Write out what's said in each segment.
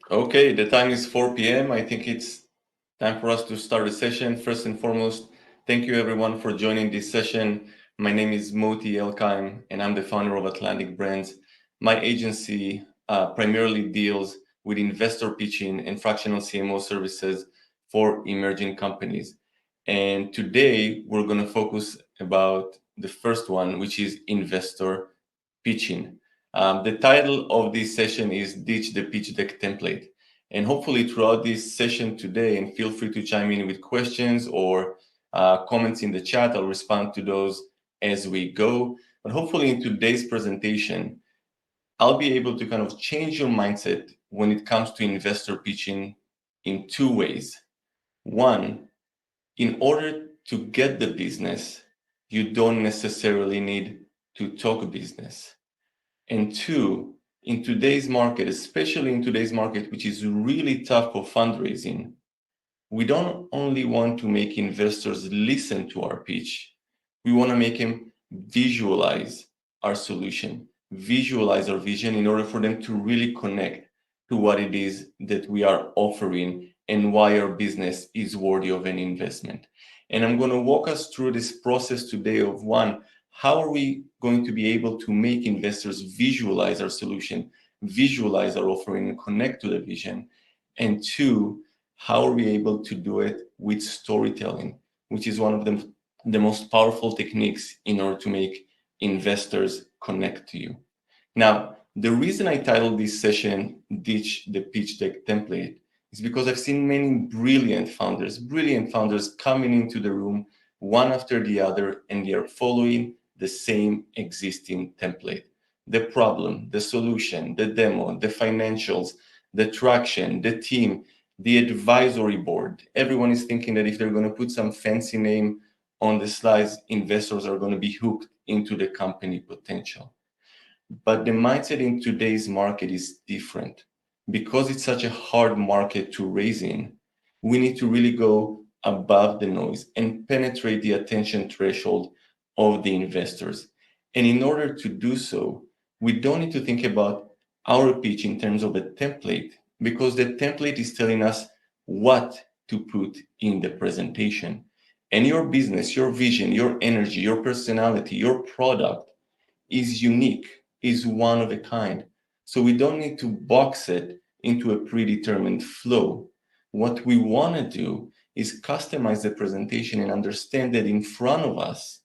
Okay, the time is 4 p.m. I think it's time for us to start the session. First and foremost, thank you everyone for joining this session. My name is Moti Elkaim, and I'm the founder of Atlantic Brands. My agency primarily deals with investor pitching and fractional CMO services for emerging companies. And today we're going to focus about the first one, which is investor pitching. The title of this session is Ditch the Pitch Deck Template. And hopefully throughout this session today, and feel free to chime in with questions or comments in the chat, I'll respond to those as we go. But hopefully in today's presentation, I'll be able to kind of change your mindset when it comes to investor pitching in two ways. One, in order to get the business, you don't necessarily need to talk business. And two, in today's market, especially in today's market, which is really tough for fundraising, we don't only want to make investors listen to our pitch, we want to make them visualize our solution, visualize our vision in order for them to really connect to what it is that we are offering and why our business is worthy of an investment. And I'm going to walk us through this process today of one, how are we going to be able to make investors visualize our solution, visualize our offering, and connect to the vision? And two, how are we able to do it with storytelling, which is one of the most powerful techniques in order to make investors connect to you? Now, the reason I titled this session Ditch the Pitch Deck Template is because I've seen many brilliant founders coming into the room one after the other, and they are following the same existing template. The problem, the solution, the demo, the financials, the traction, the team, the advisory board. Everyone is thinking that if they're going to put some fancy name on the slides, investors are going to be hooked into the company potential. But the mindset in today's market is different. Because it's such a hard market to raise in, we need to really go above the noise and penetrate the attention threshold of the investors. And in order to do so, we don't need to think about our pitch in terms of a template, because the template is telling us what to put in the presentation. And your business, your vision, your energy, your personality, your product is unique, is one of a kind. So we don't need to box it into a predetermined flow. What we want to do is customize the presentation and understand that in front of us,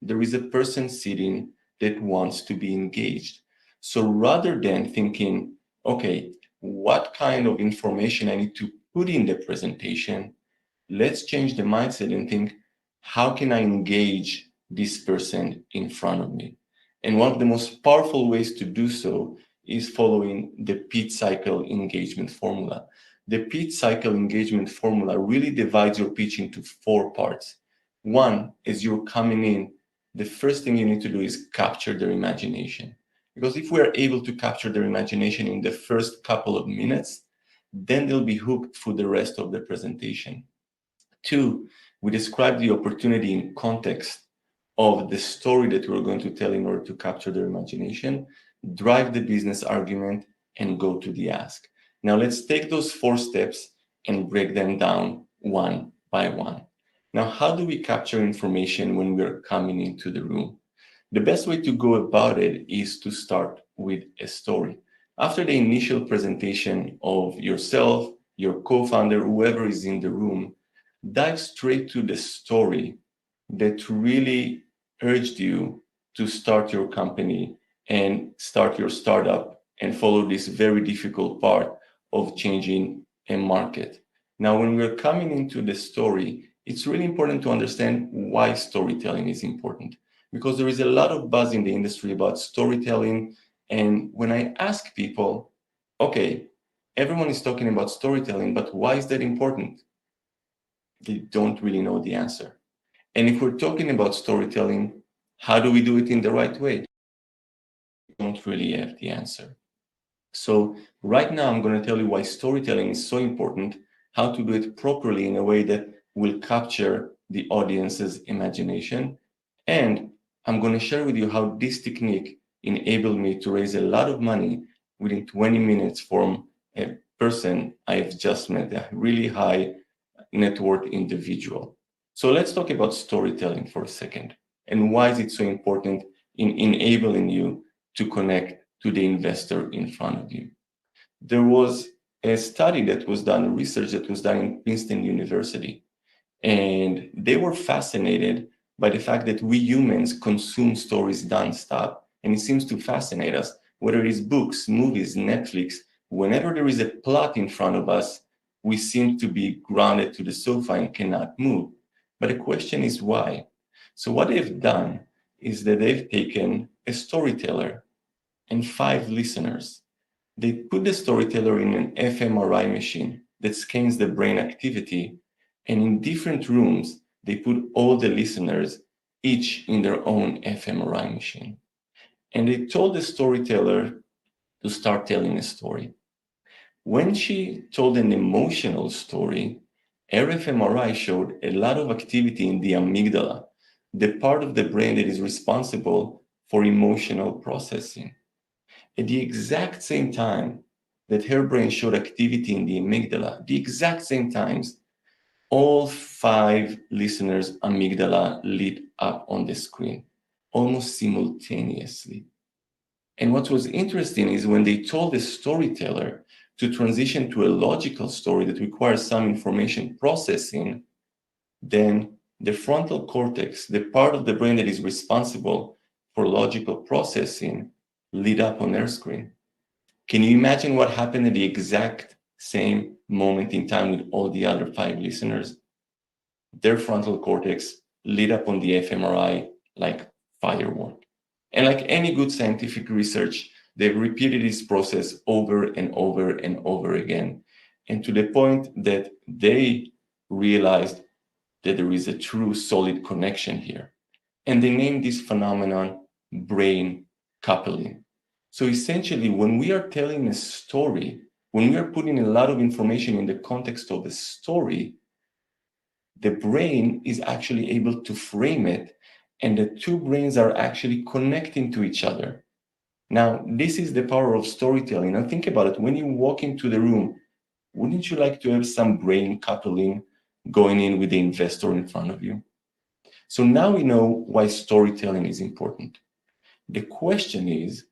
there is a person sitting that wants to be engaged. So rather than thinking, okay, what kind of information I need to put in the presentation, let's change the mindset and think, how can I engage this person in front of me? And one of the most powerful ways to do so is following the pitch cycle engagement formula. The pitch cycle engagement formula really divides your pitch into four parts. One, as you're coming in, the first thing you need to do is capture their imagination. Because if we're able to capture their imagination in the first couple of minutes, then they'll be hooked for the rest of the presentation. Two, we describe the opportunity in context of the story that we're going to tell in order to capture their imagination, drive the business argument, and go to the ask. Now, let's take those four steps and break them down one by one. Now, how do we capture information when we're coming into the room? The best way to go about it is to start with a story. After the initial presentation of yourself, your co founder, whoever is in the room, dive straight to the story that really urged you to start your company and start your startup and follow this very difficult part of changing a market. Now, when we're coming into the story, it's really important to understand why storytelling is important, because there is a lot of buzz in the industry about storytelling. And when I ask people, okay, everyone is talking about storytelling, but why is that important? They don't really know the answer. And if we're talking about storytelling, how do we do it in the right way? We don't really have the answer. So right now, I'm going to tell you why storytelling is so important, how to do it properly in a way that will capture the audience's imagination. And I'm going to share with you how this technique enabled me to raise a lot of money within 20 minutes from a person I've just met, a really high net worth individual. So let's talk about storytelling for a second and why is it so important in enabling you to connect to the investor in front of you. There was a study that was done, research that was done in Princeton University, and they were fascinated by the fact that we humans consume stories nonstop, and it seems to fascinate us, whether it is books, movies, Netflix. Whenever there is a plot in front of us, we seem to be grounded to the sofa and cannot move. But the question is why? So what they've done is that they've taken a storyteller and 5 listeners. They put the storyteller in an fMRI machine that scans the brain activity, and in different rooms, they put all the listeners, each in their own fMRI machine. And they told the storyteller to start telling a story. When she told an emotional story, her fMRI showed a lot of activity in the amygdala, the part of the brain that is responsible for emotional processing. At the exact same time that her brain showed activity in the amygdala, the exact same times, all 5 listeners' amygdala lit up on the screen, almost simultaneously. And what was interesting is when they told the storyteller to transition to a logical story that requires some information processing, then the frontal cortex, the part of the brain that is responsible for logical processing, lit up on their screen. Can you imagine what happened at the exact same moment in time with all the other 5 listeners? Their frontal cortex lit up on the fMRI like firework. And like any good scientific research, they've repeated this process over and over and over again. And to the point that they realized that there is a true solid connection here. And they named this phenomenon brain coupling. So essentially, when we are telling a story, when we are putting a lot of information in the context of a story, the brain is actually able to frame it, and the 2 brains are actually connecting to each other. Now, this is the power of storytelling. And think about it. When you walk into the room, wouldn't you like to have some brain coupling going in with the investor in front of you? So now we know why storytelling is important. The question is,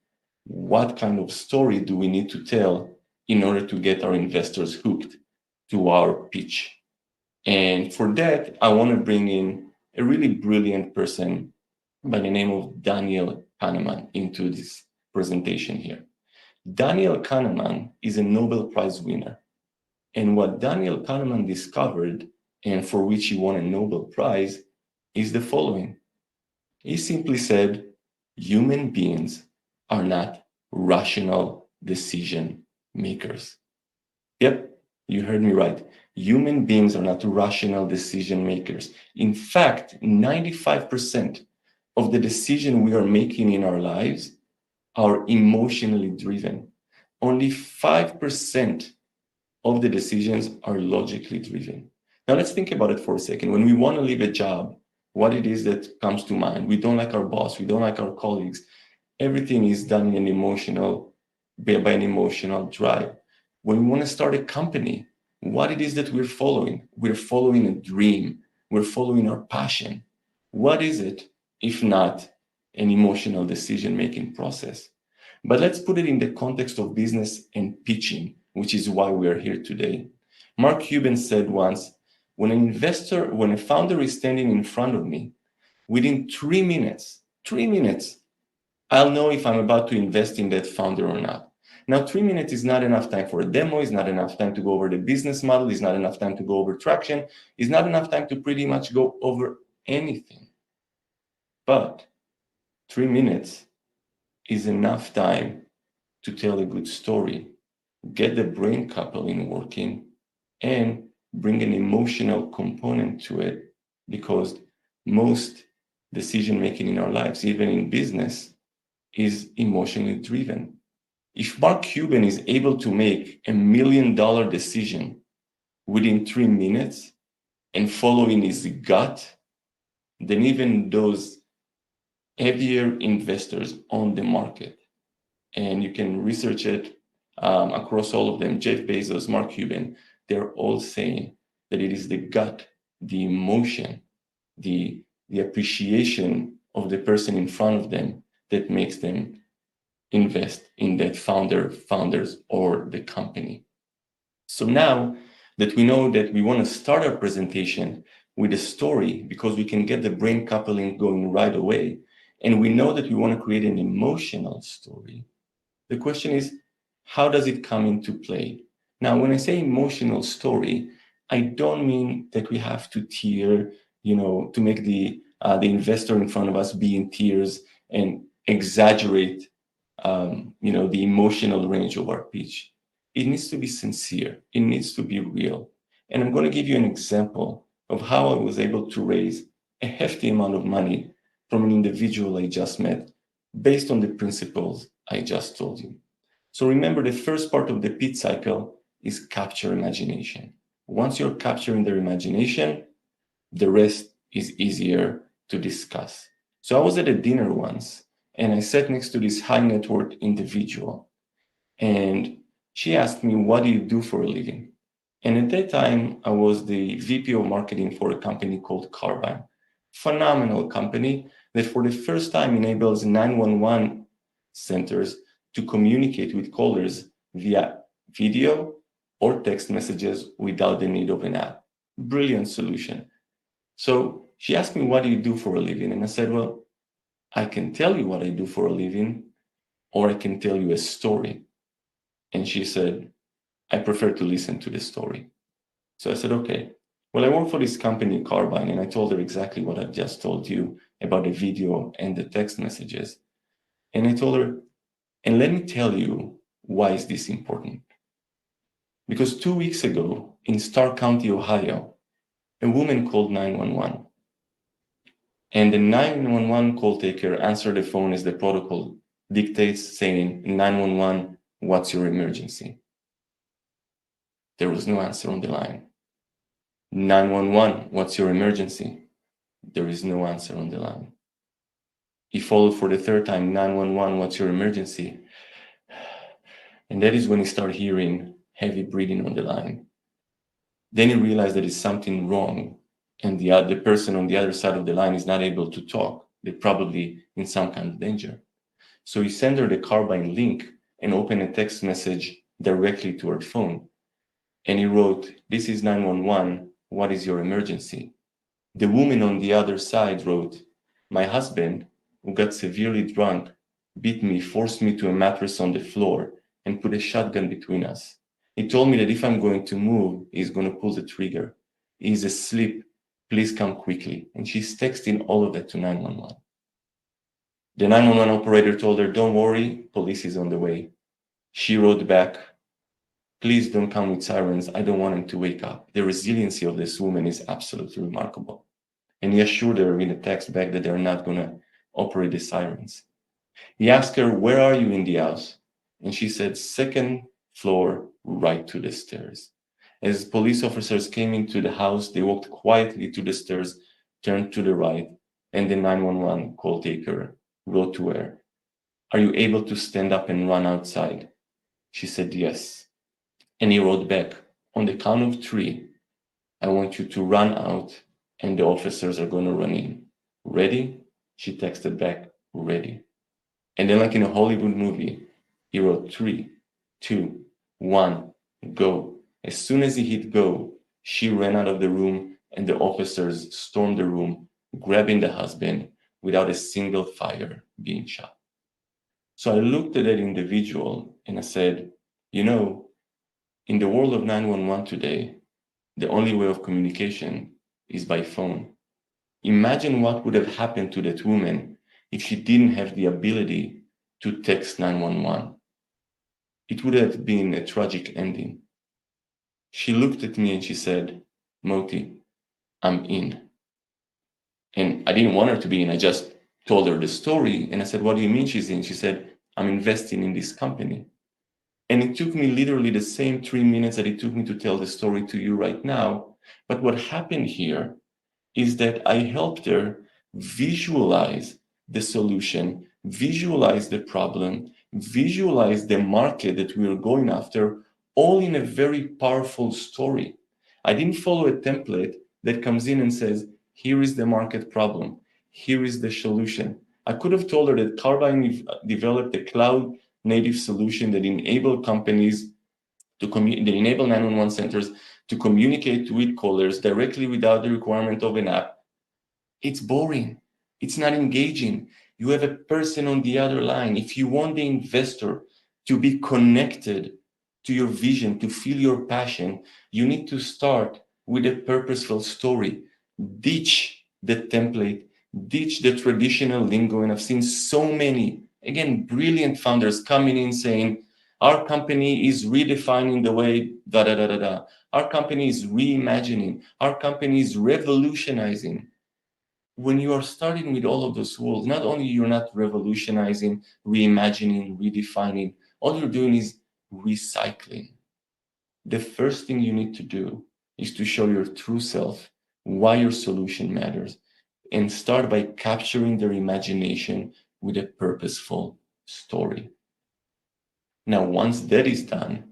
what kind of story do we need to tell in order to get our investors hooked to our pitch? And for that, I want to bring in a really brilliant person by the name of Daniel Kahneman into this presentation here. Daniel Kahneman is a Nobel Prize winner. And what Daniel Kahneman discovered, and for which he won a Nobel Prize, is the following. He simply said, human beings are not rational decision makers. Yep, you heard me right. Human beings are not rational decision makers. In fact, 95% of the decision we are making in our lives are emotionally driven. Only 5% of the decisions are logically driven. Now let's think about it for a second. When we want to leave a job, what it is that comes to mind? We don't like our boss, we don't like our colleagues. Everything is done in an emotional, by an emotional drive. When we want to start a company, what it is that we're following? We're following a dream. We're following our passion. What is it, if not an emotional decision-making process? But let's put it in the context of business and pitching, which is why we are here today. Mark Cuban said once, when a founder is standing in front of me, within 3 minutes, I'll know if I'm about to invest in that founder or not. Now, 3 minutes is not enough time for a demo, is not enough time to go over the business model, is not enough time to go over traction, is not enough time to pretty much go over anything. But 3 minutes is enough time to tell a good story, get the brain coupling working, and bring an emotional component to it, because most decision making in our lives, even in business, is emotionally driven. If Mark Cuban is able to make $1 million decision within 3 minutes and following his gut, then even those heavier investors on the market, and you can research it. across all of them, Jeff Bezos, Mark Cuban, they're all saying that it is the gut, the emotion, the appreciation of the person in front of them that makes them invest in that founders or the company. So now that we know that we want to start our presentation with a story because we can get the brain coupling going right away, and we know that we want to create an emotional story, the question is, how does it come into play? Now, when I say emotional story, I don't mean that we have to tear, to make the investor in front of us be in tears and exaggerate, the emotional range of our pitch. It needs to be sincere. It needs to be real. And I'm going to give you an example of how I was able to raise a hefty amount of money from an individual I just met based on the principles I just told you. So remember, the first part of the pitch cycle is capture imagination. Once you're capturing their imagination, the rest is easier to discuss. So I was at a dinner once, and I sat next to this high net worth individual, and she asked me, what do you do for a living? And at that time, I was the VP of marketing for a company called Carbine. Phenomenal company that for the first time enables 911 centers to communicate with callers via video or text messages without the need of an app. Brilliant solution. So she asked me, what do you do for a living? And I said, well, I can tell you what I do for a living, or I can tell you a story. And she said, I prefer to listen to the story. So I said, okay. Well, I work for this company, Carbine, and I told her exactly what I've just told you about the video and the text messages. And I told her, and let me tell you why is this important. Because 2 weeks ago in Stark County, Ohio, a woman called 911. And the 911 call taker answered the phone as the protocol dictates, saying, 911, what's your emergency? There was no answer on the line. 911, what's your emergency? There is no answer on the line. He followed for the third time, 911, what's your emergency? And that is when he started hearing heavy breathing on the line. Then he realized that it's something wrong, and the person on the other side of the line is not able to talk. They're probably in some kind of danger. So he sent her the Carbine link and opened a text message directly to her phone. And he wrote, this is 911, what is your emergency? The woman on the other side wrote, my husband, who got severely drunk, beat me, forced me to a mattress on the floor, and put a shotgun between us. He told me that if I'm going to move, he's going to pull the trigger. He's asleep. Please come quickly. And she's texting all of that to 911. The 911 operator told her, don't worry, police is on the way. She wrote back, please don't come with sirens. I don't want him to wake up. The resiliency of this woman is absolutely remarkable. And he assured her in a text back that they're not going to operate the sirens. He asked her, where are you in the house? And she said, second floor, right to the stairs. As police officers came into the house, they walked quietly to the stairs, turned to the right, and the 911 call taker wrote to her, are you able to stand up and run outside? She said, yes. And he wrote back, on the count of 3, I want you to run out and the officers are going to run in. Ready? She texted back, ready. And then, like in a Hollywood movie, he wrote 3, 2, 1, go. As soon as he hit go, she ran out of the room and the officers stormed the room, grabbing the husband without a single fire being shot. So I looked at that individual and I said, in the world of 911 today, the only way of communication is by phone. Imagine what would have happened to that woman if she didn't have the ability to text 911. It would have been a tragic ending. She looked at me and she said, Moti, I'm in. And I didn't want her to be in. I just told her the story. And I said, what do you mean she's in? She said, I'm investing in this company. And it took me literally the same 3 minutes that it took me to tell the story to you right now. But what happened here is that I helped her visualize the solution, visualize the problem, visualize the market that we are going after, all in a very powerful story. I didn't follow a template that comes in and says, here is the market problem, here is the solution. I could have told her that Carbyne developed a cloud native solution that enable companies that enable 911 centers to communicate with callers directly without the requirement of an app. It's boring. It's not engaging. You have a person on the other line. If you want the investor to be connected to your vision, to feel your passion, you need to start with a purposeful story. Ditch the template, ditch the traditional lingo. And I've seen so many, again, brilliant founders coming in saying, our company is redefining the way da da da da da. Our company is reimagining. Our company is revolutionizing. When you are starting with all of those words, not only you're not revolutionizing, reimagining, redefining, all you're doing is recycling. The first thing you need to do is to show your true self, why your solution matters, and start by capturing their imagination with a purposeful story. Now, once that is done,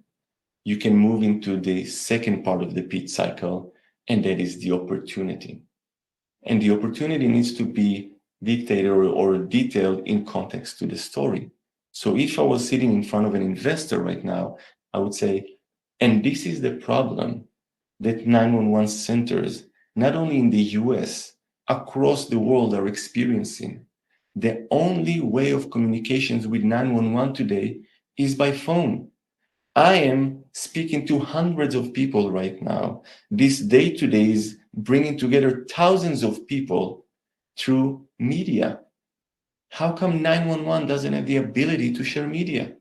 you can move into the second part of the pitch cycle, and that is the opportunity. And the opportunity needs to be dictated or detailed in context to the story. So if I was sitting in front of an investor right now, I would say, and this is the problem that 911 centers, not only in the US, across the world are experiencing. The only way of communications with 911 today is by phone. I am speaking to hundreds of people right now. This day-to-day is bringing together thousands of people through media. How come 911 doesn't have the ability to share media?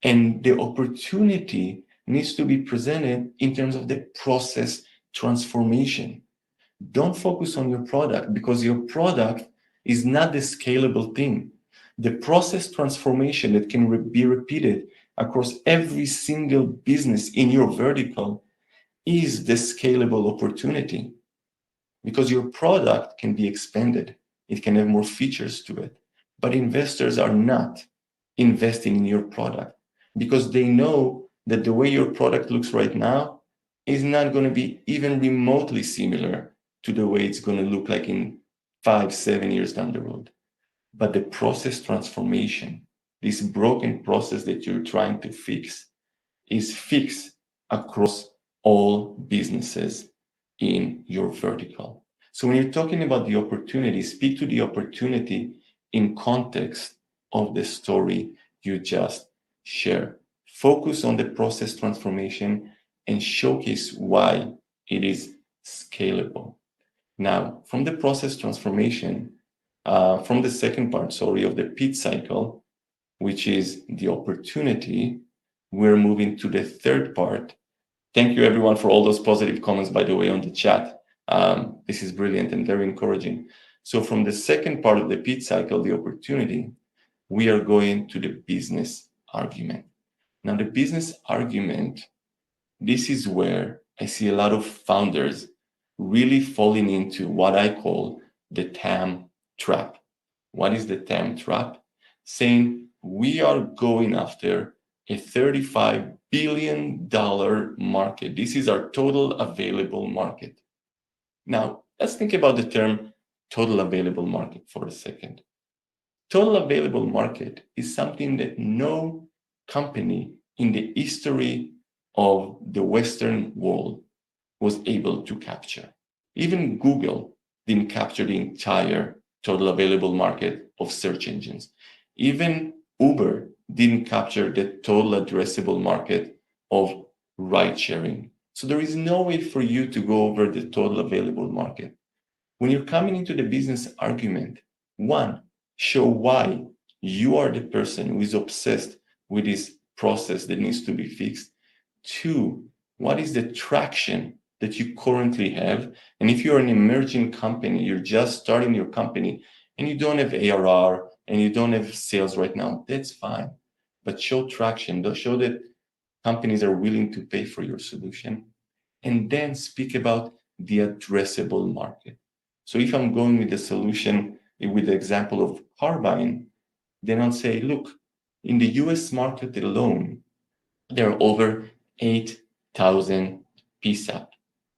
And the opportunity needs to be presented in terms of the process transformation. Don't focus on your product, because your product is not the scalable thing. The process transformation that can be repeated across every single business in your vertical is the scalable opportunity, because your product can be expanded. It can have more features to it. But investors are not investing in your product because they know that the way your product looks right now is not going to be even remotely similar to the way it's going to look like in 5-7 years down the road. But the process transformation, this broken process that you're trying to fix, is fixed across all businesses in your vertical. So when you're talking about the opportunity, speak to the opportunity in context of the story you just shared. Focus on the process transformation and showcase why it is scalable. Now, from the process transformation, from the second part, of the pitch cycle, which is the opportunity, we're moving to the third part. Thank you, everyone, for all those positive comments, by the way, on the chat. This is brilliant and very encouraging. So from the second part of the pitch cycle, the opportunity, we are going to the business argument. Now, the business argument, this is where I see a lot of founders really falling into what I call the TAM trap. What is the TAM trap? Saying we are going after a $35 billion market. This is our total available market. Now, let's think about the term total available market for a second. Total available market is something that no company in the history of the Western world was able to capture. Even Google didn't capture the entire total available market of search engines. Even Uber didn't capture the total addressable market of ride sharing. So there is no way for you to go over the total available market. When you're coming into the business argument, one, show why you are the person who is obsessed with this process that needs to be fixed. Two, what is the traction that you currently have? And if you're an emerging company, you're just starting your company and you don't have ARR and you don't have sales right now, that's fine. But show traction, show that companies are willing to pay for your solution. And then speak about the addressable market. So if I'm going with the solution, with the example of Carbyne, then I'll say, look, In the US market alone, there are over 8,000 PSAP,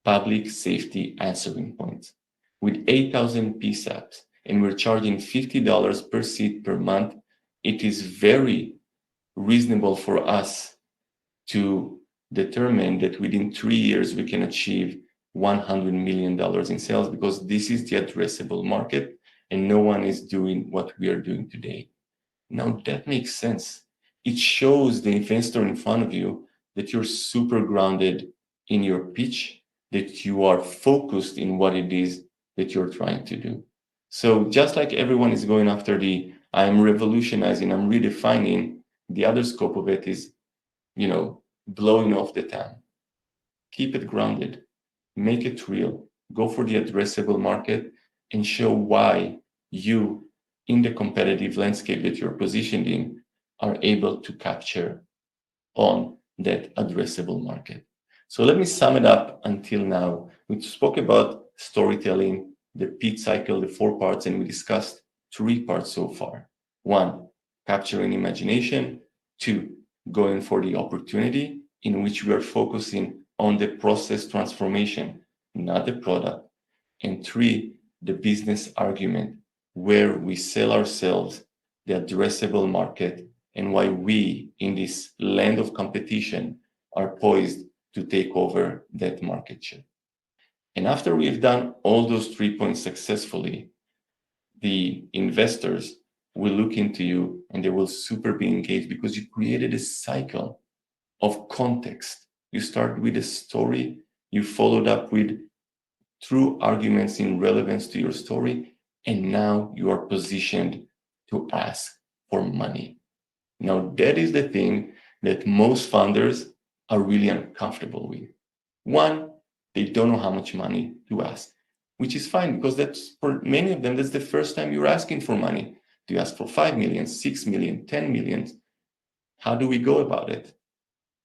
public safety answering points. With 8,000 PSAPs, and we're charging $50 per seat per month, it is very reasonable for us to determine that within 3 years we can achieve $100 million in sales, because this is the addressable market and no one is doing what we are doing today. Now that makes sense. It shows the investor in front of you that you're super grounded in your pitch, that you are focused in what it is that you're trying to do. So just like everyone is going after the I'm revolutionizing, I'm redefining, the other scope of it is, blowing off the town. Keep it grounded, make it real, go for the addressable market, and show why you, in the competitive landscape that you're positioned in, are able to capture on that addressable market. So let me sum it up until now. We spoke about storytelling, the pitch cycle, the 4 parts, and we discussed 3 parts so far. 1, capturing imagination. 2, going for the opportunity, in which we are focusing on the process transformation, not the product. And 3, the business argument, where we sell ourselves, the addressable market, and why we, in this land of competition, are poised to take over that market share. And after we've done all those 3 points successfully, the investors will look into you and they will super be engaged, because you created a cycle of context. You start with a story, you followed up with true arguments in relevance to your story, and now you are positioned to ask for money. Now, that is the thing that most founders are really uncomfortable with. 1, they don't know how much money to ask, which is fine, because that's, for many of them, that's the first time you're asking for money. Do you ask for 5 million, 6 million, 10 million? How do we go about it?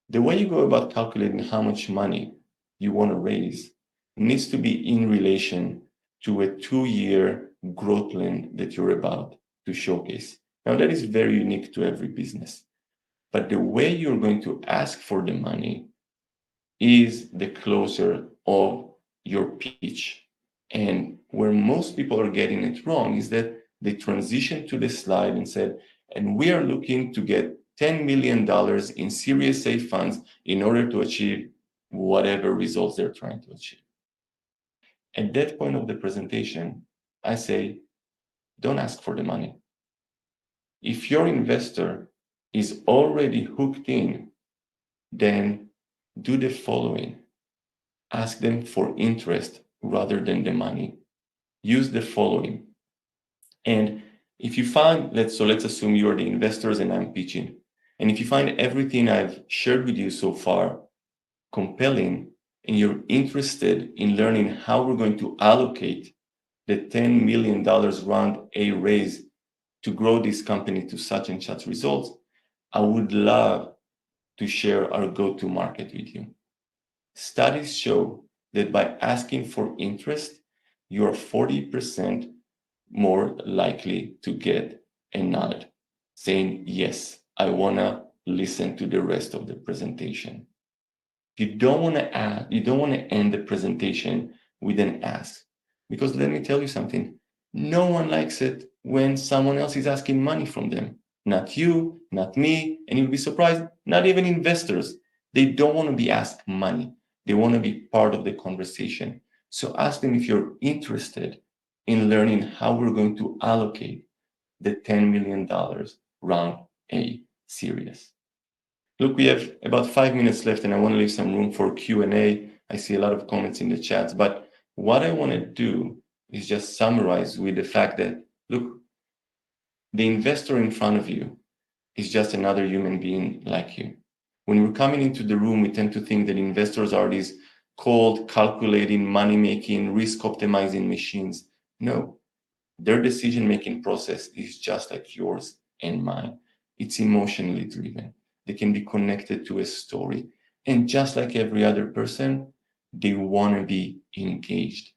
The way you go about calculating how much money you want to raise needs to be in relation to a 2-year growth plan that you're about to showcase. Now, that is very unique to every business. But the way you're going to ask for the money is the closer of your pitch. And where most people are getting it wrong is that they transition to the slide and said, and we are looking to get $10 million in Series A funds in order to achieve whatever results they're trying to achieve. At that point of the presentation, I say, don't ask for the money. If your investor is already hooked in, then do the following. Ask them for interest rather than the money. Use the following. And if you find, let's assume you're the investors and I'm pitching. And if you find everything I've shared with you so far compelling, and you're interested in learning how we're going to allocate the $10 million round A raise to grow this company to such and such results, I would love to share our go-to-market with you. Studies show that by asking for interest, you're 40% more likely to get a nod saying, yes, I want to listen to the rest of the presentation. You don't want to end the presentation with an ask, because let me tell you something. No one likes it when someone else is asking money from them. Not you, not me, and you'll be surprised, not even investors. They don't want to be asked money. They want to be part of the conversation. So ask them if you're interested in learning how we're going to allocate the $10 million round A series. Look, we have about 5 minutes left, and I want to leave some room for Q&A. I see a lot of comments in the chats, but what I want to do is just summarize with the fact that, look, the investor in front of you is just another human being like you. When we're coming into the room, we tend to think that investors are these cold, calculating, money-making, risk-optimizing machines. No, their decision-making process is just like yours and mine. It's emotionally driven. They can be connected to a story. And just like every other person, they want to be engaged.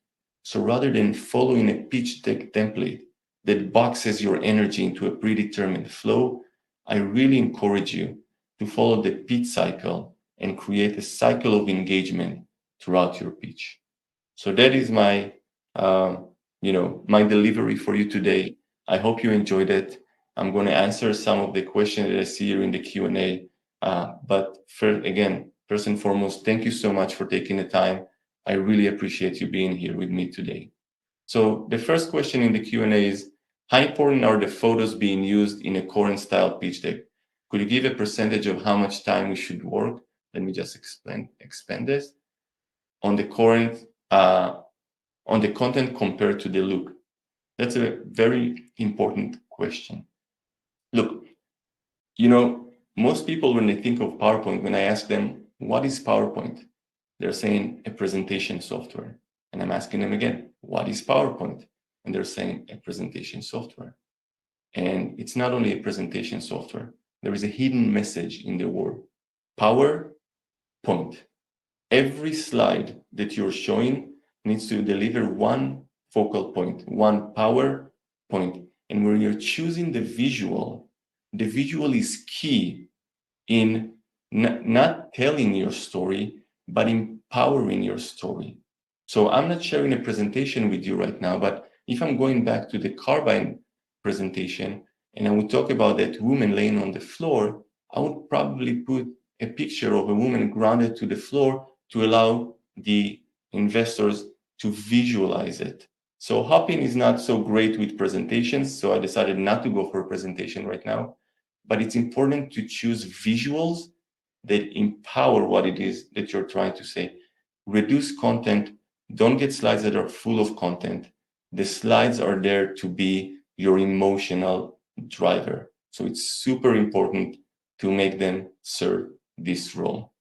So rather than following a pitch deck template that boxes your energy into a predetermined flow, I really encourage you to follow the pitch cycle and create a cycle of engagement throughout your pitch. So that is my, my delivery for you today. I hope you enjoyed it. I'm going to answer some of the questions that I see here in the Q&A. But first and foremost, thank you so much for taking the time. I really appreciate you being here with me today. So the first question in the Q&A is, how important are the photos being used in a current style pitch deck? Could you give a percentage of how much time we should work? Let me just expand this. On the current, on the content compared to the look? That's a very important question. Look, most people, when they think of PowerPoint, when I ask them, what is PowerPoint? They're saying a presentation software. And I'm asking them again, what is PowerPoint? And they're saying a presentation software. And it's not only a presentation software. There is a hidden message in the word PowerPoint. Every slide that you're showing needs to deliver one focal point, one power point. And when you're choosing the visual is key in not telling your story, but empowering your story. So I'm not sharing a presentation with you right now, but if I'm going back to the carbine presentation and I would talk about that woman laying on the floor, I would probably put a picture of a woman grounded to the floor to allow the investors to visualize it. So hopping is not so great with presentations, so I decided not to go for a presentation right now. But it's important to choose visuals that empower what it is that you're trying to say. Reduce content. Don't get slides that are full of content. The slides are there to be your emotional driver. So it's super important to make them serve this role.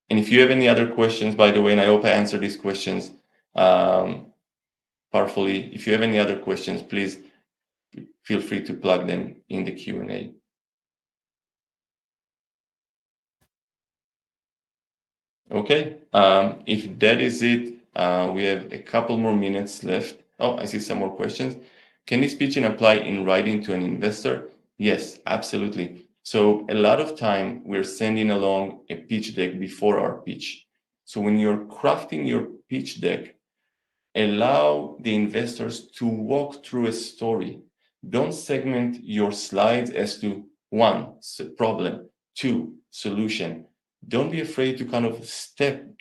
And if you have any other questions, by the way, and I hope I answered these questions powerfully. If you have any other questions, please feel free to plug them in the Q&A. Okay, if that is it, we have a couple more minutes left. Oh, I see some more questions. Can this pitching apply in writing to an investor? Yes, absolutely. So a lot of time we're sending along a pitch deck before our pitch. So when you're crafting your pitch deck, allow the investors to walk through a story. Don't segment your slides as to one, problem, two, solution. Don't be afraid to kind of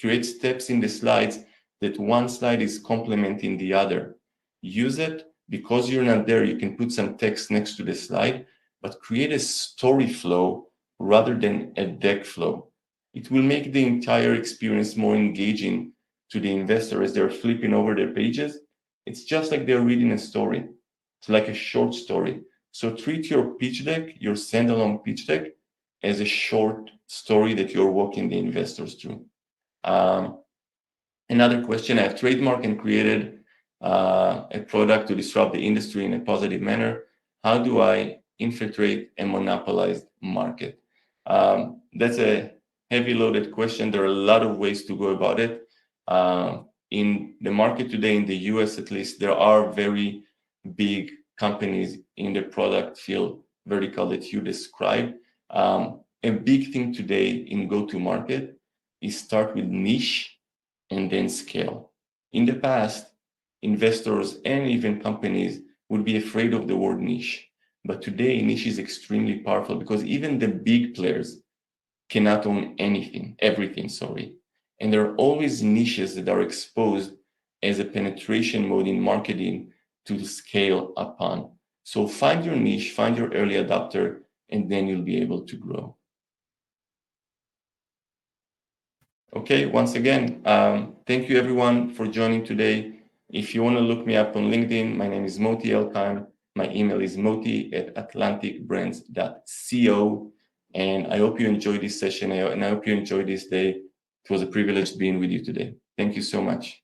create steps in the slides that one slide is complementing the other. Use it because you're not there. You can put some text next to the slide, but create a story flow rather than a deck flow. It will make the entire experience more engaging to the investor as they're flipping over their pages. It's just like they're reading a story. It's like a short story. So treat your pitch deck, your standalone pitch deck, as a short story that you're walking the investors through. Another question, I have trademarked and created a product to disrupt the industry in a positive manner. How do I infiltrate a monopolized market? That's a heavy loaded question. There are a lot of ways to go about it. In the market today, in the US at least, there are very big companies in the product field vertical that you described. A big thing today in go-to-market is start with niche and then scale. In the past, investors and even companies would be afraid of the word niche. But today, niche is extremely powerful because even the big players cannot own everything. And there are always niches that are exposed as a penetration mode in marketing to scale upon. So find your niche, find your early adopter, and then you'll be able to grow. Okay, once again, thank you everyone for joining today. If you want to look me up on LinkedIn, my name is Moti Elkaim. My email is moti@atlanticbrands.co. And I hope you enjoyed this session and I hope you enjoyed this day. It was a privilege being with you today. Thank you so much.